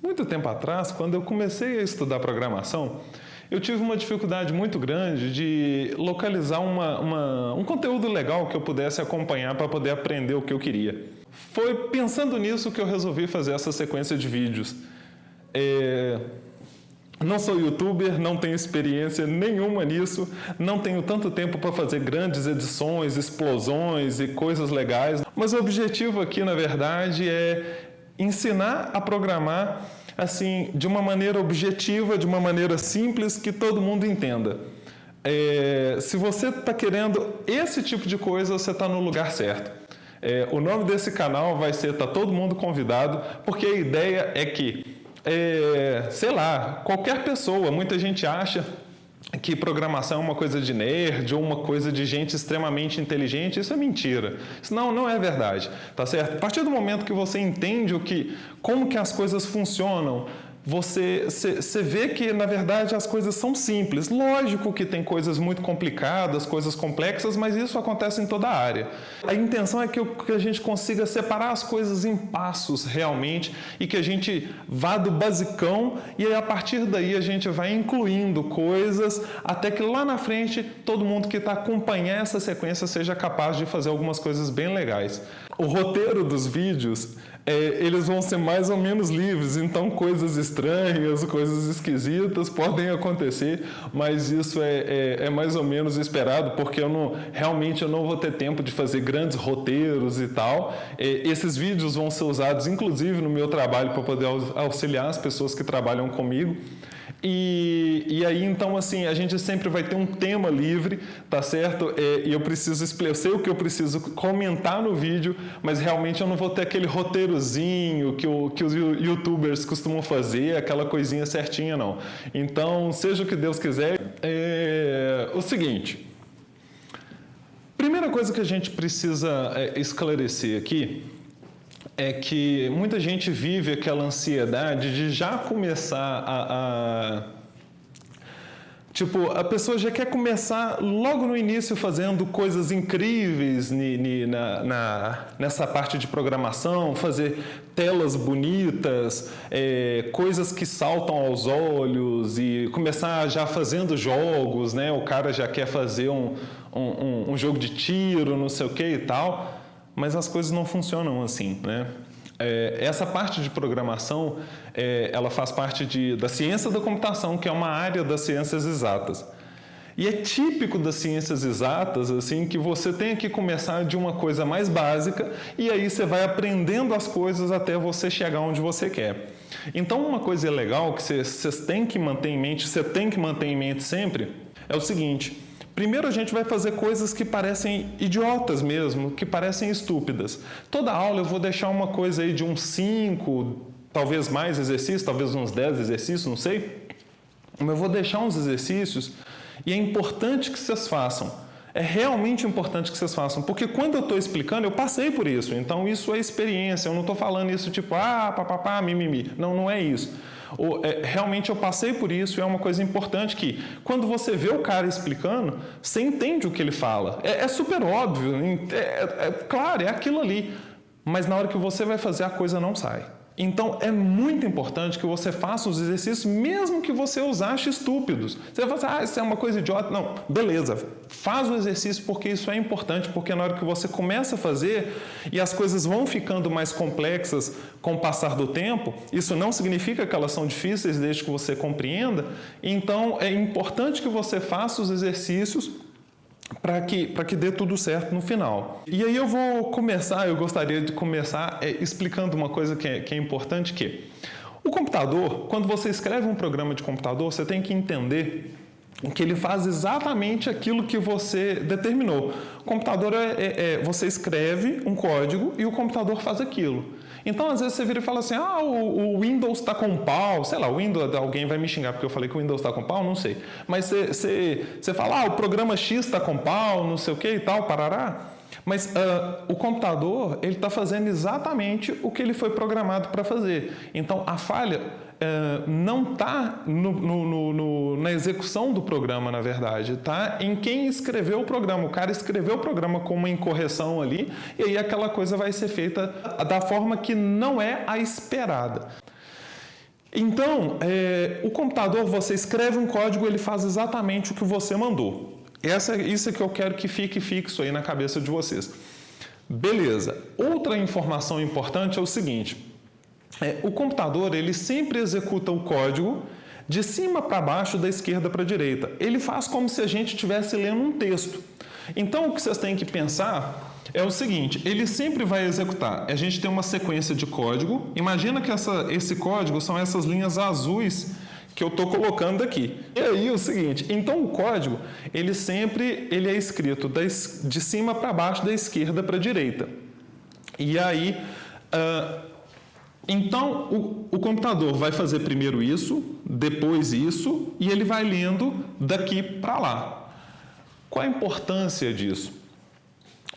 Muito tempo atrás, quando eu comecei a estudar programação, eu tive uma dificuldade muito grande de localizar um conteúdo legal que eu pudesse acompanhar para poder aprender o que eu queria. Foi pensando nisso que eu resolvi fazer essa sequência de vídeos. Não sou youtuber, não tenho experiência nenhuma nisso, não tenho tanto tempo para fazer grandes edições, explosões e coisas legais, mas o objetivo aqui, na verdade, é ensinar a programar assim, de uma maneira objetiva, de uma maneira simples, que todo mundo entenda. Se você está querendo esse tipo de coisa, você está no lugar certo. O nome desse canal vai ser Tá Todo Mundo Convidado, porque a ideia é que, sei lá, qualquer pessoa, muita gente acha que programação é uma coisa de nerd ou uma coisa de gente extremamente inteligente. Isso é mentira. Isso não é verdade, tá certo? A partir do momento que você entende como que as coisas funcionam, você vê que, na verdade, as coisas são simples. Lógico que tem coisas muito complicadas, coisas complexas, mas isso acontece em toda a área. A intenção é que a gente consiga separar as coisas em passos, realmente, e que a gente vá do basicão e aí, a partir daí, a gente vai incluindo coisas até que lá na frente, todo mundo que está acompanhando essa sequência seja capaz de fazer algumas coisas bem legais. O roteiro dos vídeos, eles vão ser mais ou menos livres, então coisas estranhas, coisas esquisitas podem acontecer, mas isso é mais ou menos esperado, porque realmente eu não vou ter tempo de fazer grandes roteiros e tal. Esses vídeos vão ser usados, inclusive, no meu trabalho para poder auxiliar as pessoas que trabalham comigo. E aí, então, assim, a gente sempre vai ter um tema livre, tá certo? E eu sei o que eu preciso comentar no vídeo, mas realmente eu não vou ter aquele roteirozinho que os youtubers costumam fazer, aquela coisinha certinha, não. Então, seja o que Deus quiser. O seguinte, primeira coisa que a gente precisa esclarecer aqui é que muita gente vive aquela ansiedade de já começar Tipo, a pessoa já quer começar logo no início fazendo coisas incríveis nessa parte de programação, fazer telas bonitas, coisas que saltam aos olhos e começar já fazendo jogos, né? O cara já quer fazer um jogo de tiro, não sei o que e tal. Mas as coisas não funcionam assim, né? Essa parte de programação, ela faz parte da ciência da computação, que é uma área das ciências exatas. E é típico das ciências exatas, assim, que você tem que começar de uma coisa mais básica e aí você vai aprendendo as coisas até você chegar onde você quer. Então, uma coisa legal que vocês têm que manter em mente, você tem que manter em mente sempre, é o seguinte: primeiro a gente vai fazer coisas que parecem idiotas mesmo, que parecem estúpidas. Toda aula eu vou deixar uma coisa aí de uns 5, talvez mais exercícios, talvez uns 10 exercícios, não sei. Mas eu vou deixar uns exercícios e é importante que vocês façam. É realmente importante que vocês façam, porque quando eu estou explicando, eu passei por isso. Então isso é experiência, eu não estou falando isso tipo, papapá, mimimi. Não é isso. Realmente eu passei por isso e é uma coisa importante que, quando você vê o cara explicando, você entende o que ele fala. É super óbvio, claro, é aquilo ali. Mas na hora que você vai fazer, a coisa não sai. Então, é muito importante que você faça os exercícios, mesmo que você os ache estúpidos. Você vai falar, isso é uma coisa idiota. Não, beleza, faz o exercício porque isso é importante, porque na hora que você começa a fazer e as coisas vão ficando mais complexas com o passar do tempo, isso não significa que elas são difíceis desde que você compreenda. Então, é importante que você faça os exercícios para que dê tudo certo no final. E aí eu gostaria de começar explicando uma coisa que é importante, que o computador, quando você escreve um programa de computador, você tem que entender que ele faz exatamente aquilo que você determinou. O computador você escreve um código e o computador faz aquilo. Então, às vezes, você vira e fala assim, o Windows está com pau, sei lá, o Windows, alguém vai me xingar porque eu falei que o Windows está com pau, não sei. Mas você fala, o programa X está com pau, não sei o que e tal, parará. Mas o computador, ele está fazendo exatamente o que ele foi programado para fazer. Então, a falha não está na execução do programa, na verdade, está em quem escreveu o programa. O cara escreveu o programa com uma incorreção ali, e aí aquela coisa vai ser feita da forma que não é a esperada. Então, o computador, você escreve um código, ele faz exatamente o que você mandou. Isso é que eu quero que fique fixo aí na cabeça de vocês. Beleza. Outra informação importante é o seguinte. O computador, ele sempre executa o código de cima para baixo, da esquerda para a direita. Ele faz como se a gente estivesse lendo um texto. Então, o que vocês têm que pensar é o seguinte, ele sempre vai executar. A gente tem uma sequência de código. Imagina que esse código são essas linhas azuis que eu estou colocando aqui. E aí o seguinte, então o código, ele é escrito de cima para baixo, da esquerda para a direita. E aí, então o computador vai fazer primeiro isso, depois isso, e ele vai lendo daqui para lá. Qual a importância disso?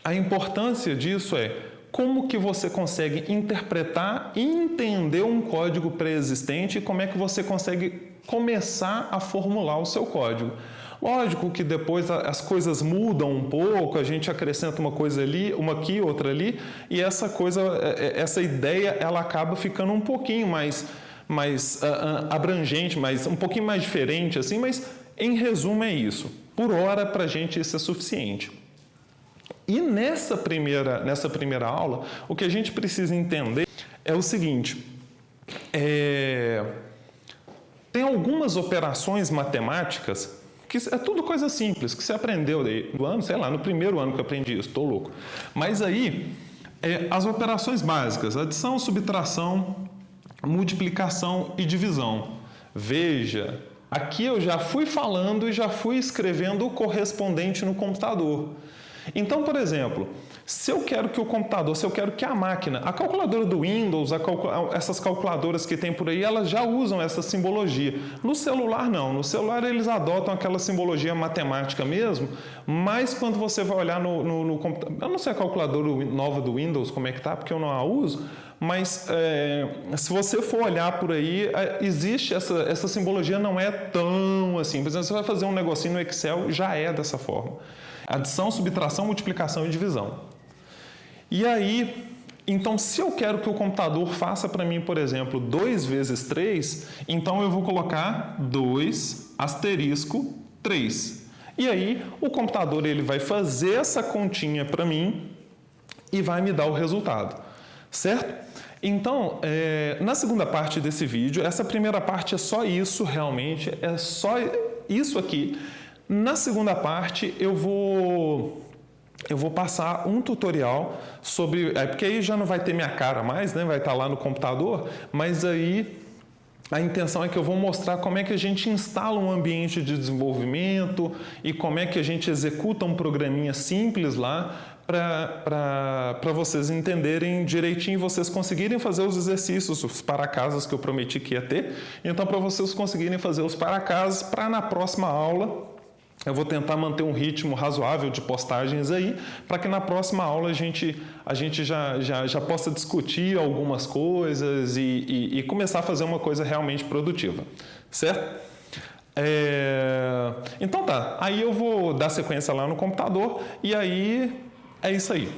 A importância disso é como que você consegue interpretar e entender um código pré-existente e como é que você consegue começar a formular o seu código. Lógico que depois as coisas mudam um pouco, a gente acrescenta uma coisa ali, uma aqui, outra ali, e essa ideia ela acaba ficando um pouquinho mais abrangente, um pouquinho mais diferente, assim, mas em resumo é isso. Por hora, para a gente isso é suficiente. E nessa primeira aula, o que a gente precisa entender é o seguinte, tem algumas operações matemáticas que é tudo coisa simples, que você aprendeu no primeiro ano que eu aprendi isso, estou louco. Mas aí, as operações básicas, adição, subtração, multiplicação e divisão. Veja, aqui eu já fui falando e já fui escrevendo o correspondente no computador. Então, por exemplo, se eu quero que a máquina, a calculadora do Windows, essas calculadoras que tem por aí, elas já usam essa simbologia. No celular, não. No celular, eles adotam aquela simbologia matemática mesmo, mas quando você vai olhar no computador... Eu não sei a calculadora nova do Windows, como é que tá, porque eu não a uso, mas se você for olhar por aí, existe essa simbologia, não é tão assim. Por exemplo, você vai fazer um negocinho no Excel, já é dessa forma. Adição, subtração, multiplicação e divisão. E aí, então, se eu quero que o computador faça para mim, por exemplo, 2 vezes 3, então eu vou colocar 2 asterisco 3. E aí, o computador ele vai fazer essa continha para mim e vai me dar o resultado, certo? Então, na segunda parte desse vídeo, essa primeira parte é só isso, realmente, é só isso aqui. Na segunda parte, eu vou passar um tutorial sobre... porque aí já não vai ter minha cara mais, né? Vai estar lá no computador, mas aí a intenção é que eu vou mostrar como é que a gente instala um ambiente de desenvolvimento e como é que a gente executa um programinha simples lá para vocês entenderem direitinho, vocês conseguirem fazer os exercícios, os para-casas que eu prometi que ia ter. Então, para vocês conseguirem fazer os para-casas, para na próxima aula... Eu vou tentar manter um ritmo razoável de postagens aí, para que na próxima aula a gente já possa discutir algumas coisas e começar a fazer uma coisa realmente produtiva, certo? Então tá, aí eu vou dar sequência lá no computador e aí é isso aí.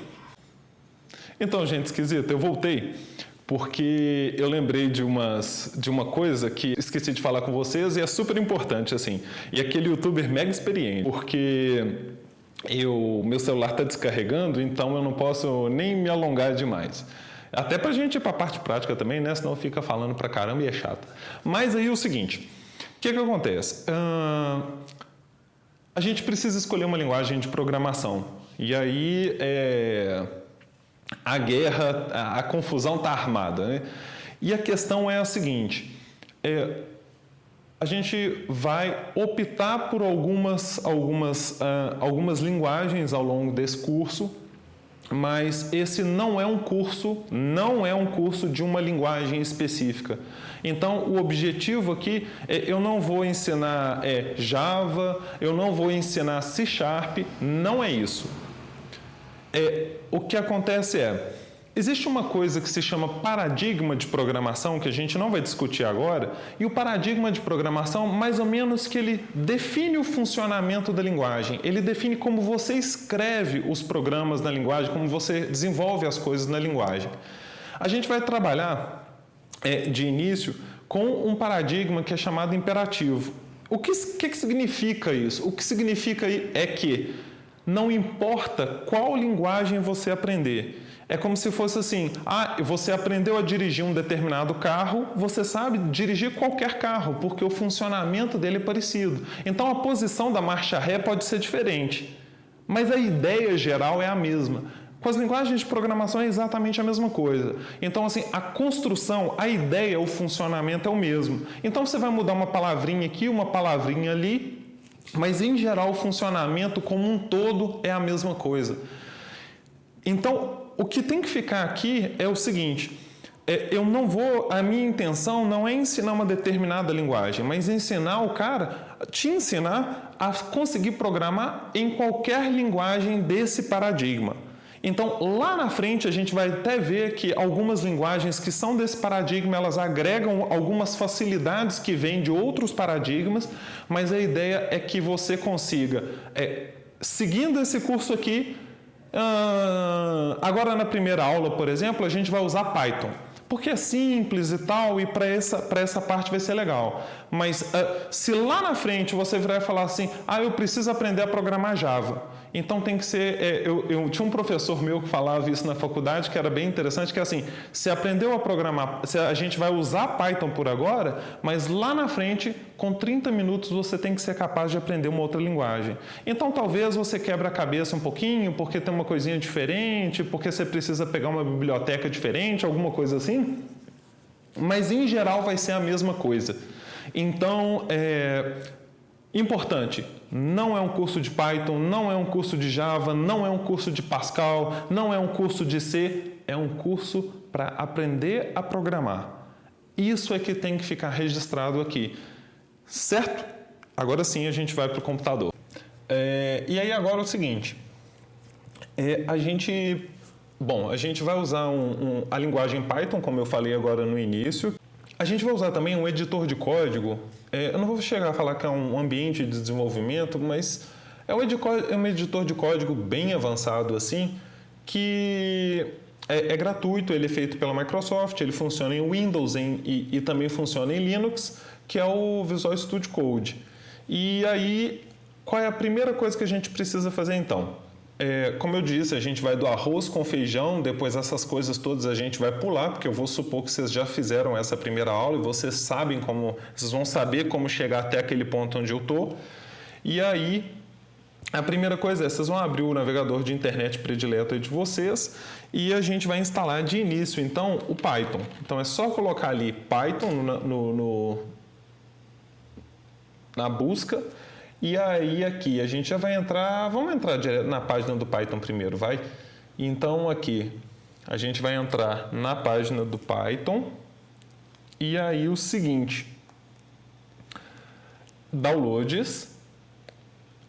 Então, gente esquisita, eu voltei porque eu lembrei de uma coisa que esqueci de falar com vocês e é super importante, assim. E aquele youtuber mega experiente, porque meu celular está descarregando, então eu não posso nem me alongar demais. Até pra gente ir para a parte prática também, né? Senão fica falando pra caramba e é chato. Mas aí é o seguinte, o que acontece? A gente precisa escolher uma linguagem de programação. E aí a guerra, a confusão está armada, né? E a questão é a seguinte, a gente vai optar por algumas linguagens ao longo desse curso, mas esse não é um curso de uma linguagem específica. Então, o objetivo aqui eu não vou ensinar Java, eu não vou ensinar C#, não é isso. O que acontece existe uma coisa que se chama paradigma de programação, que a gente não vai discutir agora, e o paradigma de programação, mais ou menos que ele define o funcionamento da linguagem, ele define como você escreve os programas na linguagem, como você desenvolve as coisas na linguagem. A gente vai trabalhar de início com um paradigma que é chamado imperativo. O que significa isso? O que significa é que não importa qual linguagem você aprender. É como se fosse assim, você aprendeu a dirigir um determinado carro, você sabe dirigir qualquer carro, porque o funcionamento dele é parecido. Então a posição da marcha ré pode ser diferente, mas a ideia geral é a mesma. Com as linguagens de programação é exatamente a mesma coisa. Então, assim, a construção, a ideia, o funcionamento é o mesmo. Então, você vai mudar uma palavrinha aqui, uma palavrinha ali, mas, em geral, o funcionamento como um todo é a mesma coisa. Então, o que tem que ficar aqui é o seguinte, a minha intenção não é ensinar uma determinada linguagem, mas ensinar o cara, te ensinar a conseguir programar em qualquer linguagem desse paradigma. Então, lá na frente, a gente vai até ver que algumas linguagens que são desse paradigma, elas agregam algumas facilidades que vêm de outros paradigmas, mas a ideia é que você consiga, seguindo esse curso aqui, agora na primeira aula, por exemplo, a gente vai usar Python, porque é simples e tal, e para essa parte vai ser legal. Mas se lá na frente você virar e falar assim, eu preciso aprender a programar Java, então tem que ser... eu tinha um professor meu que falava isso na faculdade, que era bem interessante, que é assim, você aprendeu a programar, a gente vai usar Python por agora, mas lá na frente, com 30 minutos, você tem que ser capaz de aprender uma outra linguagem. Então talvez você quebre a cabeça um pouquinho, porque tem uma coisinha diferente, porque você precisa pegar uma biblioteca diferente, alguma coisa assim, mas em geral vai ser a mesma coisa. Então, importante, não é um curso de Python, não é um curso de Java, não é um curso de Pascal, não é um curso de C, é um curso para aprender a programar. Isso é que tem que ficar registrado aqui, certo? Agora sim a gente vai para o computador. E aí agora é o seguinte, a gente vai usar a linguagem Python, como eu falei agora no início. A gente vai usar também um editor de código. Eu não vou chegar a falar que é um ambiente de desenvolvimento, mas é um editor de código bem avançado assim, que é gratuito, ele é feito pela Microsoft, ele funciona em Windows e também funciona em Linux, que é o Visual Studio Code. E aí, qual é a primeira coisa que a gente precisa fazer então? Como eu disse, a gente vai do arroz com feijão, depois essas coisas todas a gente vai pular, porque eu vou supor que vocês já fizeram essa primeira aula e vocês vão saber como chegar até aquele ponto onde eu estou. E aí, a primeira coisa vocês vão abrir o navegador de internet predileto de vocês e a gente vai instalar de início, então, o Python. Então, é só colocar ali Python na busca. E aí aqui a gente já vai vamos entrar direto na página do Python primeiro, vai? Então aqui a gente vai entrar na página do Python e aí o seguinte, downloads,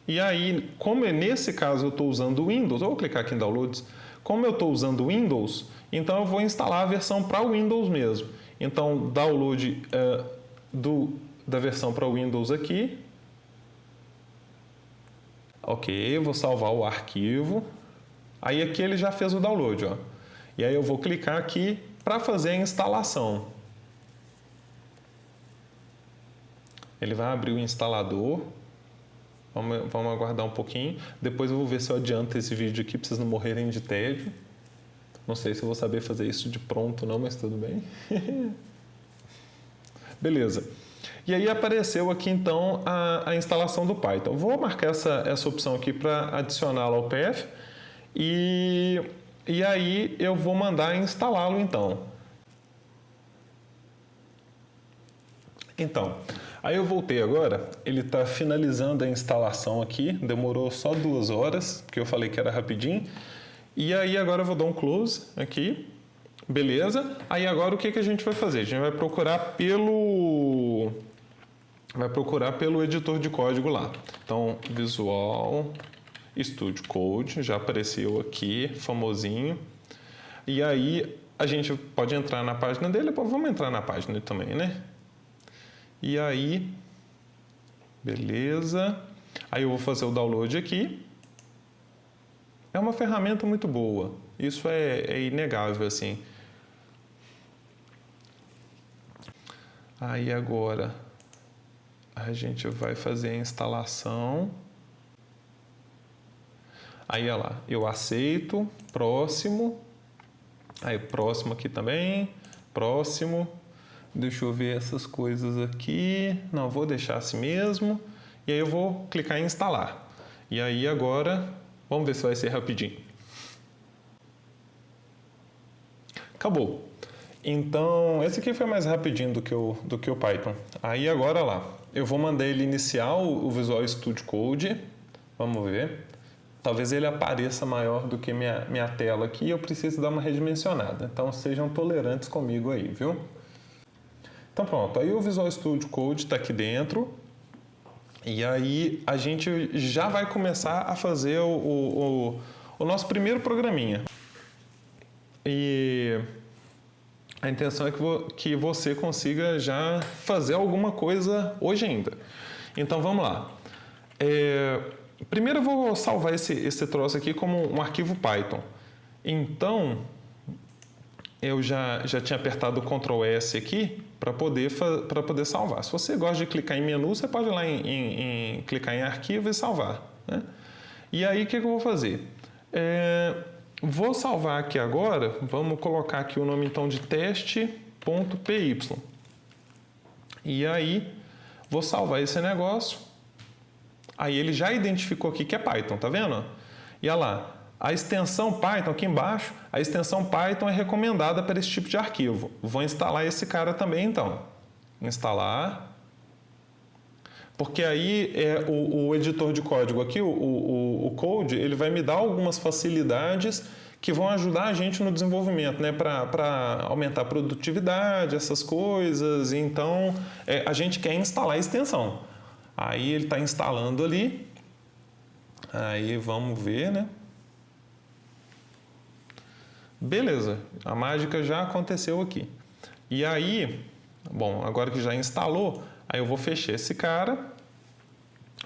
e aí como nesse caso eu estou usando o Windows, eu vou clicar aqui em downloads, como eu estou usando o Windows, então eu vou instalar a versão para o Windows mesmo. Então download da versão para o Windows aqui. Ok, vou salvar o arquivo. Aí aqui ele já fez o download, ó. E aí eu vou clicar aqui para fazer a instalação. Ele vai abrir o instalador. Vamos aguardar um pouquinho. Depois eu vou ver se eu adianto esse vídeo aqui para vocês não morrerem de tédio. Não sei se eu vou saber fazer isso de pronto não, mas tudo bem. Beleza. E aí apareceu aqui então a instalação do Python. Vou marcar essa opção aqui para adicioná-lo ao PF e aí eu vou mandar instalá-lo então. Então, aí eu voltei agora, ele está finalizando a instalação aqui, demorou só 2 horas, porque eu falei que era rapidinho. E aí agora eu vou dar um close aqui, beleza? Aí agora o que a gente vai fazer? A gente vai procurar pelo editor de código lá. Então, Visual Studio Code, já apareceu aqui, famosinho. E aí, a gente pode entrar na página dele, vamos entrar na página também, né? E aí, beleza. Aí eu vou fazer o download aqui. É uma ferramenta muito boa, isso é inegável, assim. Aí agora a gente vai fazer a instalação. Aí, olha lá, eu aceito, próximo. Aí, próximo aqui também, próximo. Deixa eu ver essas coisas aqui. Não, vou deixar assim mesmo. E aí eu vou clicar em instalar. E aí agora, vamos ver se vai ser rapidinho. Acabou. Então, esse aqui foi mais rapidinho do que o Python. Aí agora lá, eu vou mandar ele iniciar o Visual Studio Code. Vamos ver. Talvez ele apareça maior do que minha tela aqui e eu preciso dar uma redimensionada. Então, sejam tolerantes comigo aí, viu? Então, pronto. Aí o Visual Studio Code está aqui dentro. E aí a gente já vai começar a fazer o nosso primeiro programinha. E a intenção é que você consiga já fazer alguma coisa hoje ainda. Então, vamos lá. Primeiro eu vou salvar esse troço aqui como um arquivo Python. Então, eu já tinha apertado o Ctrl S aqui para poder salvar. Se você gosta de clicar em menu, você pode ir lá em clicar em arquivo e salvar, né? E aí, o que eu vou fazer? Vou salvar aqui agora, vamos colocar aqui o nome então de teste.py. E aí, vou salvar esse negócio. Aí ele já identificou aqui que é Python, tá vendo? E olha lá, a extensão Python aqui embaixo, a extensão Python é recomendada para esse tipo de arquivo. Vou instalar esse cara também então. Instalar. Porque aí o editor de código aqui, o Code, ele vai me dar algumas facilidades que vão ajudar a gente no desenvolvimento, né? Para aumentar a produtividade, essas coisas. Então, a gente quer instalar a extensão. Aí ele está instalando ali. Aí vamos ver, né? Beleza, a mágica já aconteceu aqui. E aí, bom, agora que já instalou, aí eu vou fechar esse cara.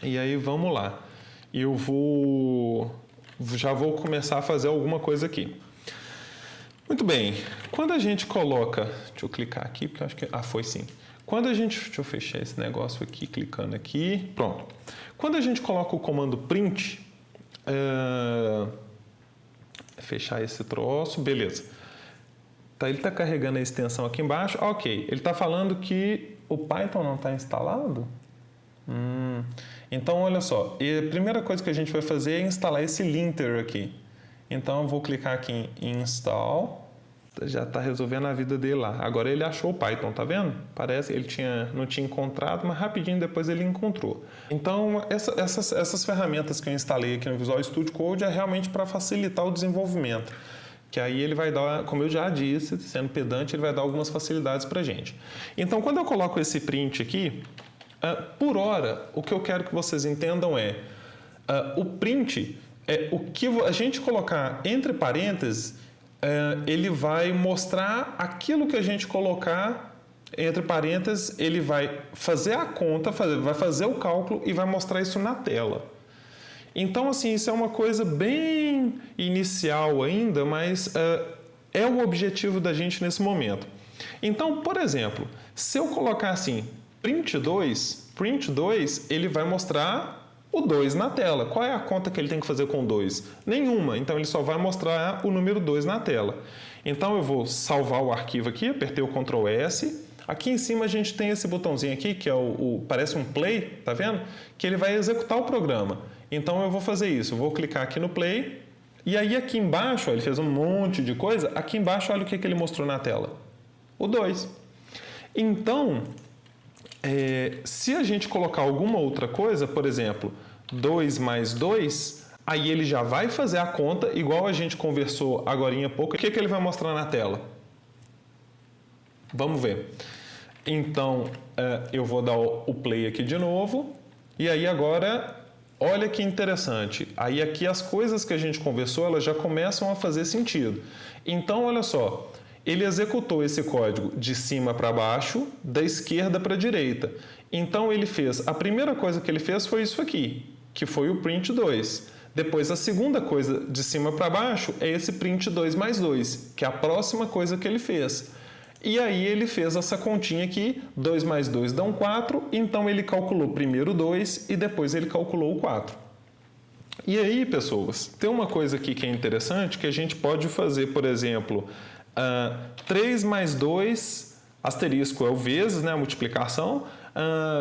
E aí vamos lá. Já vou começar a fazer alguma coisa aqui. Muito bem, quando a gente coloca... Deixa eu clicar aqui, porque eu acho que... foi sim. Deixa eu fechar esse negócio aqui, clicando aqui. Pronto. Quando a gente coloca o comando print, fechar esse troço, beleza. Ele está carregando a extensão aqui embaixo. Ok, ele está falando que o Python não está instalado? Então, olha só. A primeira coisa que a gente vai fazer é instalar esse linter aqui. Então, eu vou clicar aqui em install. Já está resolvendo a vida dele lá. Agora ele achou o Python, tá vendo? Parece que ele não tinha encontrado, mas rapidinho depois ele encontrou. Então, essas ferramentas que eu instalei aqui no Visual Studio Code é realmente para facilitar o desenvolvimento. Que aí ele vai dar, como eu já disse, sendo pedante, ele vai dar algumas facilidades para a gente. Então, quando eu coloco esse print aqui, por hora, o que eu quero que vocês entendam o print é o que a gente colocar entre parênteses. Ele vai mostrar aquilo que a gente colocar entre parênteses, ele vai fazer a conta, vai fazer o cálculo e vai mostrar isso na tela. Então, assim, isso é uma coisa bem inicial ainda, mas é o objetivo da gente nesse momento. Então, por exemplo, se eu colocar assim, print 2, ele vai mostrar o 2 na tela. Qual é a conta que ele tem que fazer com o 2? Nenhuma. Então, ele só vai mostrar o número 2 na tela. Então, eu vou salvar o arquivo aqui, apertei o Ctrl S. Aqui em cima a gente tem esse botãozinho aqui, que é parece um play, tá vendo? Que ele vai executar o programa. Então, eu vou fazer isso. Eu vou clicar aqui no play. E aí, aqui embaixo, ele fez um monte de coisa. Aqui embaixo, olha o que ele mostrou na tela. O 2. Então... se a gente colocar alguma outra coisa, por exemplo, 2 mais 2, aí ele já vai fazer a conta, igual a gente conversou agorinha há pouco. O que ele vai mostrar na tela? Vamos ver. Então, eu vou dar o play aqui de novo. E aí agora, olha que interessante. Aí aqui as coisas que a gente conversou, elas já começam a fazer sentido. Então, olha só. Ele executou esse código de cima para baixo, da esquerda para a direita. Então, a primeira coisa que ele fez foi isso aqui, que foi o print 2. Depois, a segunda coisa de cima para baixo é esse print 2 mais 2, que é a próxima coisa que ele fez. E aí ele fez essa continha aqui, 2 mais 2 dão 4, então ele calculou primeiro 2 e depois ele calculou o 4. E aí, pessoas, tem uma coisa aqui que é interessante, que a gente pode fazer, por exemplo, 3 mais 2, asterisco é o vezes, né, a multiplicação,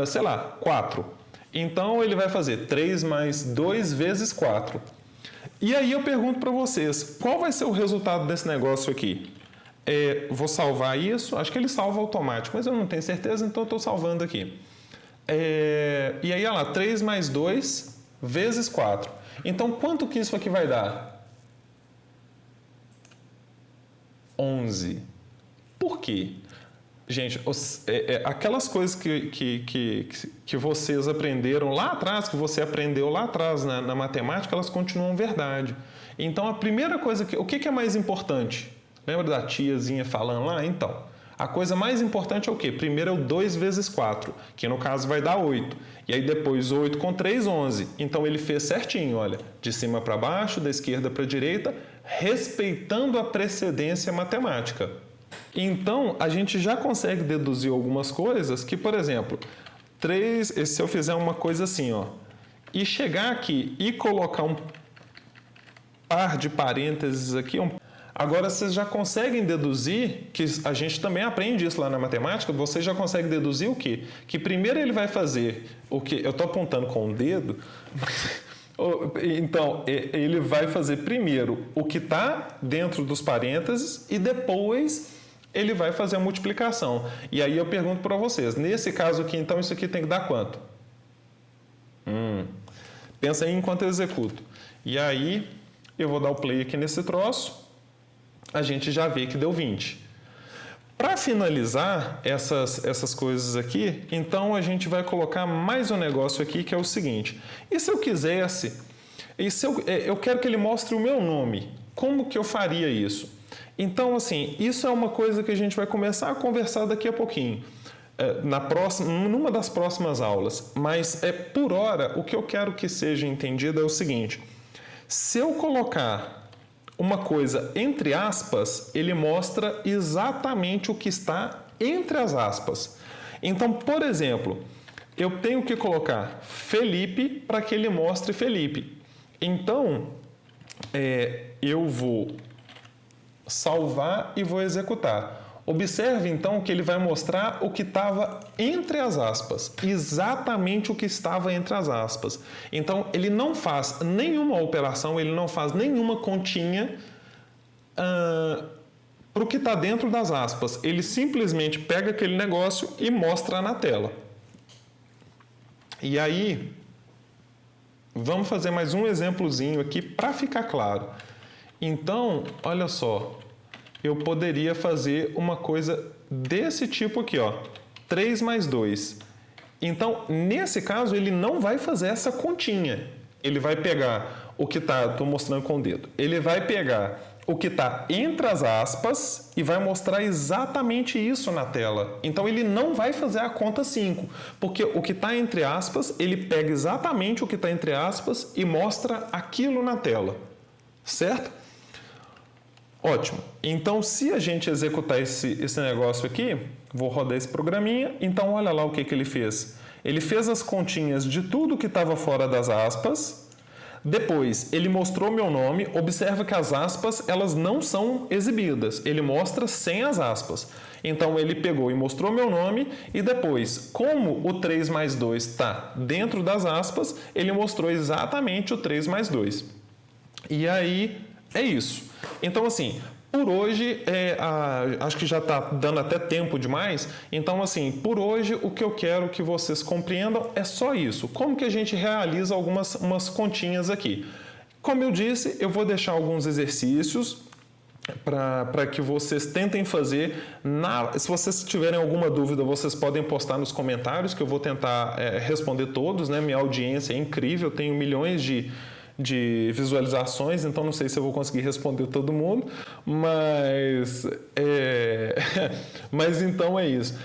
sei lá, 4. Então ele vai fazer 3 mais 2 vezes 4. E aí eu pergunto para vocês, qual vai ser o resultado desse negócio aqui? Vou salvar isso, acho que ele salva automático, mas eu não tenho certeza, então eu estou salvando aqui. E aí, olha lá, 3 mais 2 vezes 4. Então, quanto que isso aqui vai dar? 11. Por quê? Gente, aquelas coisas que vocês aprenderam lá atrás, que você aprendeu lá atrás na matemática, elas continuam verdade. Então, a primeira coisa, o que é mais importante? Lembra da tiazinha falando lá? Então, a coisa mais importante é o quê? Primeiro é o 2 vezes 4, que no caso vai dar 8. E aí depois 8 com 3, 11. Então ele fez certinho, olha, de cima para baixo, da esquerda para a direita, respeitando a precedência matemática. Então, a gente já consegue deduzir algumas coisas que, por exemplo, 3, se eu fizer uma coisa assim, ó, e chegar aqui e colocar um par de parênteses aqui, agora vocês já conseguem deduzir, que a gente também aprende isso lá na matemática, você já consegue deduzir o quê? Que primeiro ele vai fazer o que eu estou apontando com o dedo, então ele vai fazer primeiro o que está dentro dos parênteses e depois ele vai fazer a multiplicação. E aí eu pergunto para vocês, nesse caso aqui, então isso aqui tem que dar quanto? Pensa aí enquanto eu executo. E aí eu vou dar o play aqui nesse troço. A gente já vê que deu 20. Para finalizar essas coisas aqui, então a gente vai colocar mais um negócio aqui que é o seguinte. E se eu quisesse, eu quero que ele mostre o meu nome, como que eu faria isso? Então, assim, isso é uma coisa que a gente vai começar a conversar daqui a pouquinho, numa das próximas aulas. Mas, por hora, o que eu quero que seja entendido é o seguinte. Se eu colocar uma coisa entre aspas, ele mostra exatamente o que está entre as aspas. Então, por exemplo, eu tenho que colocar Felipe para que ele mostre Felipe. Então, eu vou salvar e vou executar. Observe, então, que ele vai mostrar o que estava entre as aspas, exatamente o que estava entre as aspas. Então, ele não faz nenhuma operação, ele não faz nenhuma continha para o que está dentro das aspas. Ele simplesmente pega aquele negócio e mostra na tela. E aí, vamos fazer mais um exemplozinho aqui para ficar claro. Então, olha só. Eu poderia fazer uma coisa desse tipo aqui, ó, 3 mais 2. Então, nesse caso, ele não vai fazer essa continha. Ele vai pegar o que está, estou mostrando com o dedo, ele vai pegar o que está entre as aspas e vai mostrar exatamente isso na tela. Então, ele não vai fazer a conta 5, porque o que está entre aspas, ele pega exatamente o que está entre aspas e mostra aquilo na tela, certo? Ótimo. Então, se a gente executar esse negócio aqui, vou rodar esse programinha. Então, olha lá o que ele fez. Ele fez as continhas de tudo que estava fora das aspas. Depois, ele mostrou meu nome. Observa que as aspas, elas não são exibidas. Ele mostra sem as aspas. Então, ele pegou e mostrou meu nome. E depois, como o 3 mais 2 está dentro das aspas, ele mostrou exatamente o 3 mais 2. E aí, é isso. Então, assim, por hoje, acho que já está dando até tempo demais. Então, assim, por hoje, o que eu quero que vocês compreendam é só isso. Como que a gente realiza umas continhas aqui? Como eu disse, eu vou deixar alguns exercícios para que vocês tentem fazer. Se vocês tiverem alguma dúvida, vocês podem postar nos comentários, que eu vou tentar responder todos, né? Minha audiência é incrível, eu tenho milhões de visualizações, então não sei se eu vou conseguir responder todo mundo, mas então é isso.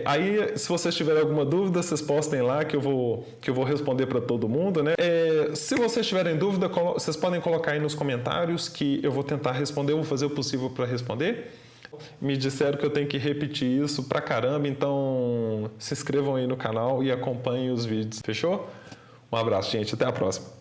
Aí, se vocês tiverem alguma dúvida, vocês postem lá que eu vou responder para todo mundo, né? Se vocês tiverem dúvida, vocês podem colocar aí nos comentários que eu vou tentar responder, eu vou fazer o possível para responder. Me disseram que eu tenho que repetir isso pra caramba, então se inscrevam aí no canal e acompanhem os vídeos. Fechou? Um abraço, gente. Até a próxima.